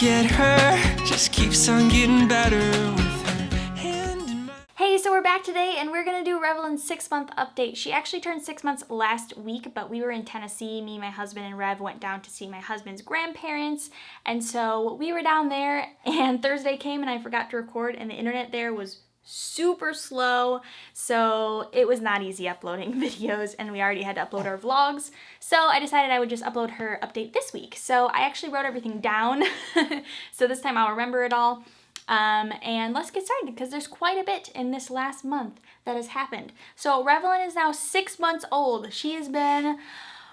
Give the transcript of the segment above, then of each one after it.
look at her, just keeps on getting better with her hand in my... Hey, so we're back today and we're gonna do Revelyn's 6-month update. She actually turned 6 months last week, but we were in Tennessee. Me, my husband, and Rev went down to see my husband's grandparents. And so we were down there and Thursday came and I forgot to record and the internet there was super slow, so it was not easy uploading videos and we already had to upload our vlogs. So I decided I would just upload her update this week. So I actually wrote everything down, so this time I'll remember it all. And let's get started because there's quite a bit in this last month that has happened. So Revelyn is now 6 months old. She has been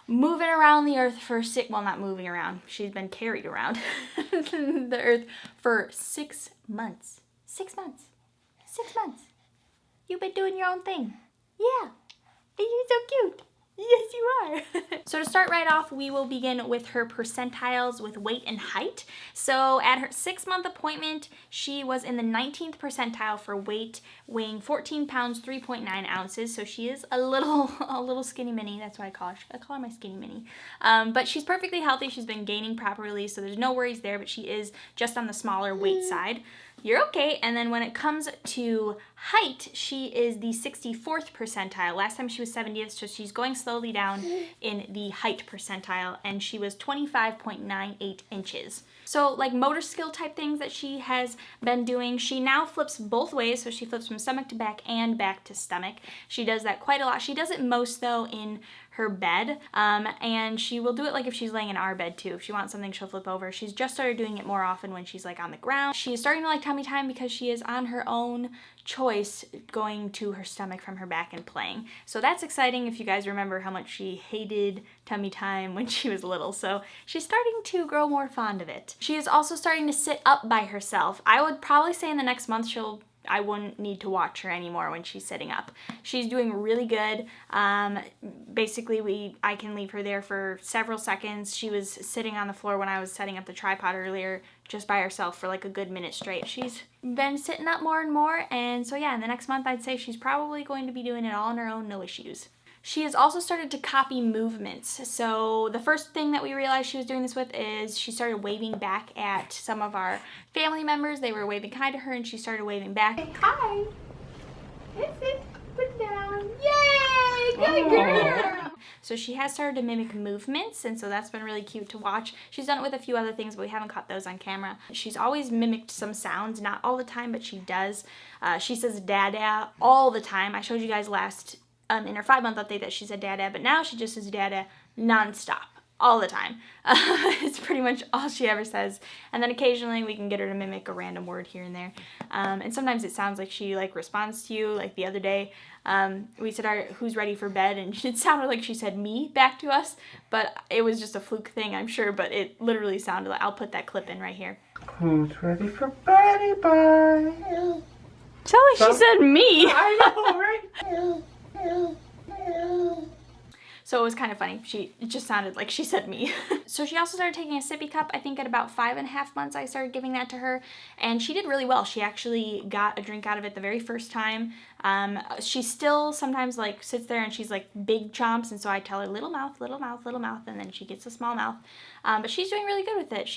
moving around the earth for well, not moving around. She's been carried around the earth for 6 months. 6 months. 6 months. You've been doing your own thing. Yeah. You're so cute. Yes, you are. So to start right off, we will begin with her percentiles with weight and height. So at her 6-month appointment, she was in the 19th percentile for weight, weighing 14 pounds, 3.9 ounces. So she is a little skinny mini. That's what I call her. I call her my skinny mini. But she's perfectly healthy. She's been gaining properly, so there's no worries there, but she is just on the smaller weight side. You're okay. And then when it comes to height, she is the 64th percentile. Last time she was 70th, so she's going slowly down in the height percentile, and she was 25.98 inches. So like motor skill type things that she has been doing, she now flips both ways, so she flips from stomach to back and back to stomach. She does that quite a lot. She does it most though in her bed, and she will do it like if she's laying in our bed too. If she wants something, she'll flip over. She's just started doing it more often when she's like on the ground. She is starting to like tummy time because she is on her own choice going to her stomach from her back and playing. So that's exciting if you guys remember how much she hated tummy time when she was little. So she's starting to grow more fond of it. She is also starting to sit up by herself. I would probably say in the next month I wouldn't need to watch her anymore when she's sitting up. She's doing really good. Basically, I can leave her there for several seconds. She was sitting on the floor when I was setting up the tripod earlier, just by herself for like a good minute straight. She's been sitting up more and more, and so yeah, in the next month I'd say she's probably going to be doing it all on her own, no issues. She has also started to copy movements. So the first thing that we realized she was doing this with is she started waving back at some of our family members. They were waving hi to her and she started waving back. Hey, hi. Sit put down. Yay! Good girl! So she has started to mimic movements, and so that's been really cute to watch. She's done it with a few other things, but we haven't caught those on camera. She's always mimicked some sounds, not all the time, but she does. She says dada all the time. I showed you guys last in her 5-month update that she said dada, but now she just says dada nonstop, all the time. It's pretty much all she ever says. And then occasionally we can get her to mimic a random word here and there. And sometimes it sounds like she like responds to you. Like the other day, we said, who's ready for bed? And it sounded like she said me back to us, but it was just a fluke thing, I'm sure, but it literally sounded like, I'll put that clip in right here. Who's ready for beddy bye? Tell her she said me. I know, right? So it was kind of funny. It just sounded like she said me. So she also started taking a sippy cup. I think at about 5.5 months I started giving that to her, and she did really well. She actually got a drink out of it the very first time. She still sometimes like sits there and she's like big chomps, and so I tell her little mouth, little mouth, little mouth, and then she gets a small mouth. But she's doing really good with it.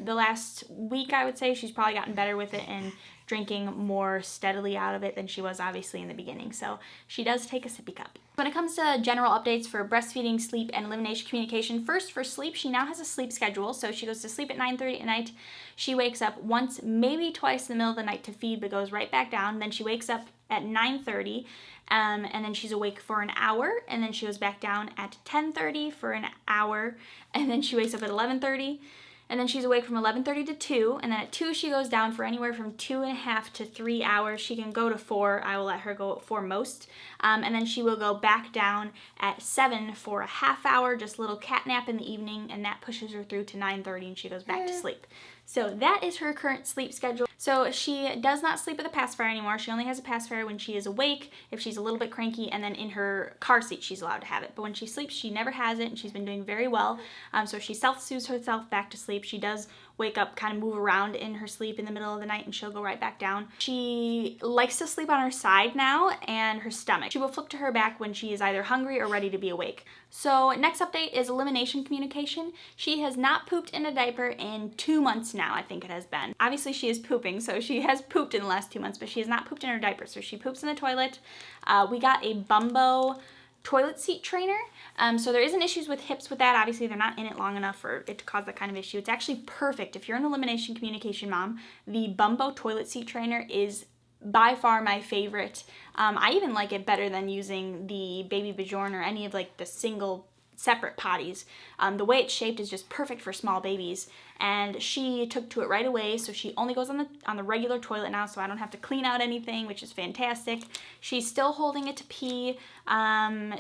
The last week I would say she's probably gotten better with it and drinking more steadily out of it than she was obviously in the beginning. So she does take a sippy cup. When it comes to general updates for breastfeeding, sleep, and elimination communication, first for sleep, she now has a sleep schedule. So she goes to sleep at 9:30 at night. She wakes up once, maybe twice in the middle of the night to feed, but goes right back down. Then she wakes up at 9:30, and then she's awake for an hour, and then she goes back down at 10:30 for an hour, and then she wakes up at 11:30. And then she's awake from 11:30 to 2, and then at 2 she goes down for anywhere from 2.5 to 3 hours. She can go to 4. I will let her go at 4 most. And then she will go back down at 7 for a half hour, just a little cat nap in the evening, and that pushes her through to 9:30 and she goes back to sleep. So that is her current sleep schedule. So she does not sleep with a pacifier anymore. She only has a pacifier when she is awake, if she's a little bit cranky, and then in her car seat she's allowed to have it. But when she sleeps, she never has it, and she's been doing very well. So she self-soothes herself back to sleep. She does wake up, kind of move around in her sleep in the middle of the night, and she'll go right back down. She likes to sleep on her side now and her stomach. She will flip to her back when she is either hungry or ready to be awake. So next update is elimination communication. She has not pooped in a diaper in 2 months now, I think it has been. Obviously she is pooping, so she has pooped in the last 2 months, but she has not pooped in her diaper, so she poops in the toilet. We got a Bumbo toilet seat trainer. So there isn't issues with hips with that. Obviously they're not in it long enough for it to cause that kind of issue. It's actually perfect. If you're an elimination communication mom, the Bumbo toilet seat trainer is by far my favorite. I even like it better than using the Baby Bjorn or any of like the single separate potties. The way it's shaped is just perfect for small babies, and she took to it right away, so she only goes on the regular toilet now, so I don't have to clean out anything, which is fantastic. She's still holding it to pee.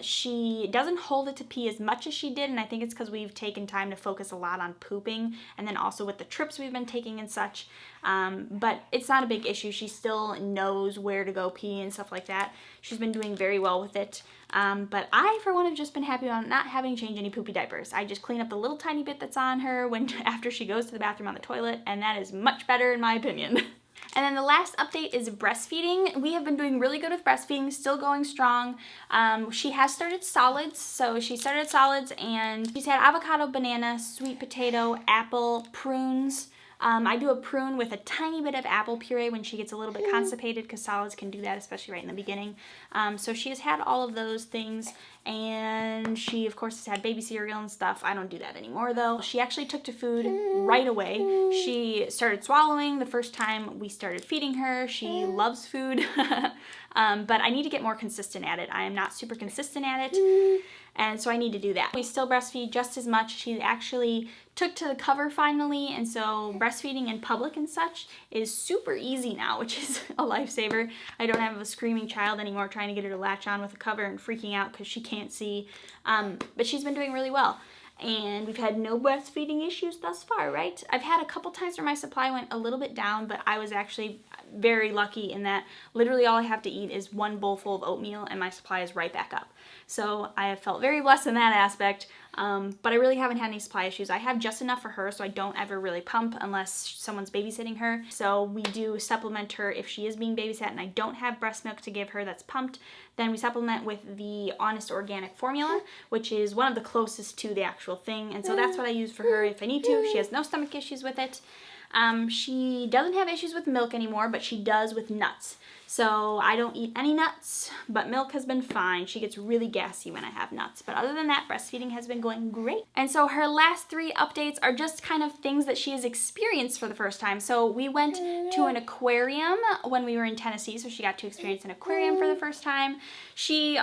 She doesn't hold it to pee as much as she did, and I think it's because we've taken time to focus a lot on pooping, and then also with the trips we've been taking and such. But it's not a big issue. She still knows where to go pee and stuff like that. She's been doing very well with it. But I, for one, have just been happy about not having to change any poopy diapers. I just clean up the little tiny bit that's on her after she goes to the bathroom on the toilet, and that is much better in my opinion. And then the last update is breastfeeding. We have been doing really good with breastfeeding, still going strong. She has started solids, so she started solids, and she's had avocado, banana, sweet potato, apple, prunes. I do a prune with a tiny bit of apple puree when she gets a little bit constipated, because solids can do that, especially right in the beginning. So she has had all of those things, and she of course has had baby cereal and stuff. I don't do that anymore though. She actually took to food right away. She started swallowing the first time we started feeding her. She loves food. But I need to get more consistent at it. I am not super consistent at it, and so I need to do that. We still breastfeed just as much. She actually took to the cover finally, and so breastfeeding in public and such is super easy now, which is a lifesaver. I don't have a screaming child anymore trying to get her to latch on with a cover and freaking out because she can't see. But she's been doing really well. And we've had no breastfeeding issues thus far, right? I've had a couple times where my supply went a little bit down, but I was actually very lucky in that literally all I have to eat is one bowl full of oatmeal and my supply is right back up. So I have felt very blessed in that aspect, but I really haven't had any supply issues. I have just enough for her, so I don't ever really pump unless someone's babysitting her. So we do supplement her if she is being babysat and I don't have breast milk to give her that's pumped. Then we supplement with the Honest Organic formula, which is one of the closest to the actual thing, and so that's what I use for her if I need to. She has no stomach issues with it. She doesn't have issues with milk anymore, but she does with nuts. So I don't eat any nuts, but milk has been fine. She gets really gassy when I have nuts. But other than that, breastfeeding has been going great. And so her last 3 updates are just kind of things that she has experienced for the first time. So we went to an aquarium when we were in Tennessee, so she got to experience an aquarium for the first time.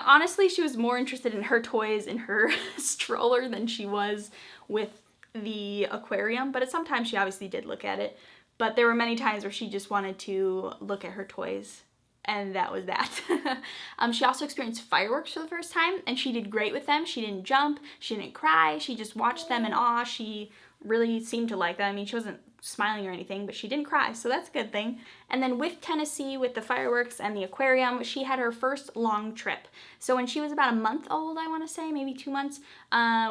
Honestly, she was more interested in her toys in her stroller than she was with the aquarium, but sometimes she obviously did look at it. But there were many times where she just wanted to look at her toys, and that was that. She also experienced fireworks for the first time, and she did great with them. She didn't jump, she didn't cry, she just watched them in awe. She really seemed to like them. I mean, she wasn't smiling or anything, but she didn't cry, so that's a good thing. And then with Tennessee, with the fireworks and the aquarium, she had her first long trip. So when she was about a month old, I want to say, maybe 2 months,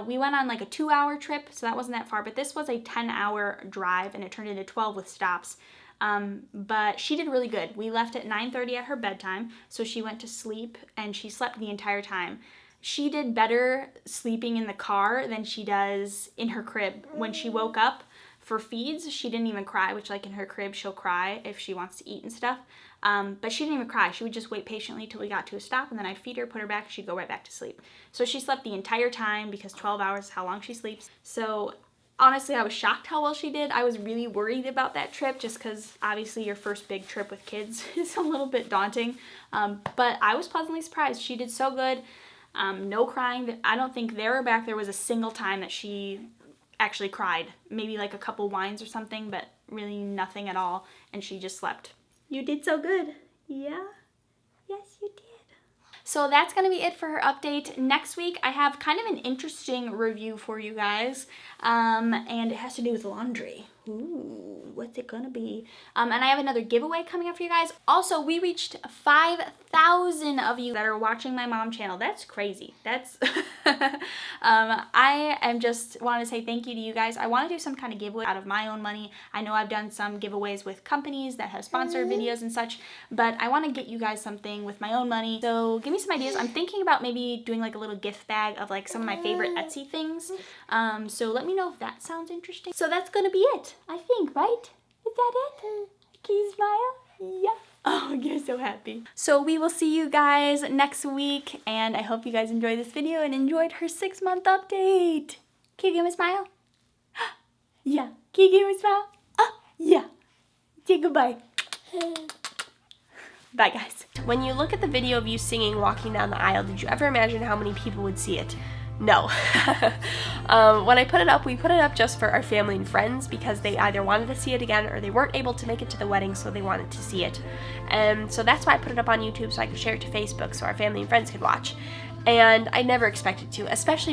we went on like a 2-hour trip, so that wasn't that far, but this was a 10-hour drive, and it turned into 12 with stops. But she did really good. We left at 9:30 at her bedtime, so she went to sleep, and she slept the entire time. She did better sleeping in the car than she does in her crib. When she woke up for feeds, she didn't even cry, which like in her crib, she'll cry if she wants to eat and stuff. But she didn't even cry. She would just wait patiently till we got to a stop, and then I'd feed her, put her back, she'd go right back to sleep. So she slept the entire time because 12 hours is how long she sleeps. So honestly, I was shocked how well she did. I was really worried about that trip just because obviously your first big trip with kids is a little bit daunting. But I was pleasantly surprised. She did so good. No crying. I don't think there or back there was a single time that she actually cried. Maybe like a couple whines or something, but really nothing at all. And she just slept. You did so good. Yeah? Yes, you did. So that's going to be it for her update. Next week, I have kind of an interesting review for you guys, and it has to do with laundry. Ooh, what's it gonna be? And I have another giveaway coming up for you guys. Also, we reached 5,000 of you that are watching my mom channel. That's crazy. That's I am just want to say thank you to you guys. I want to do some kind of giveaway out of my own money. I know I've done some giveaways with companies that have sponsored videos and such, but I want to get you guys something with my own money. So give me some ideas. I'm thinking about maybe doing like a little gift bag of like some of my favorite Etsy things. So let me know if that sounds interesting. So that's gonna be it, I think, right? Is that it? Can you smile? Yeah. Oh, you're so happy. So we will see you guys next week, and I hope you guys enjoyed this video and enjoyed her 6-month update. Can you give me a smile? Yeah. Can you give me a smile? Yeah. Say goodbye. Bye, guys. When you look at the video of you singing walking down the aisle, did you ever imagine how many people would see it? No. When I put it up, we put it up just for our family and friends because they either wanted to see it again or they weren't able to make it to the wedding, so they wanted to see it. And so that's why I put it up on YouTube so I could share it to Facebook so our family and friends could watch. And I never expected to, especially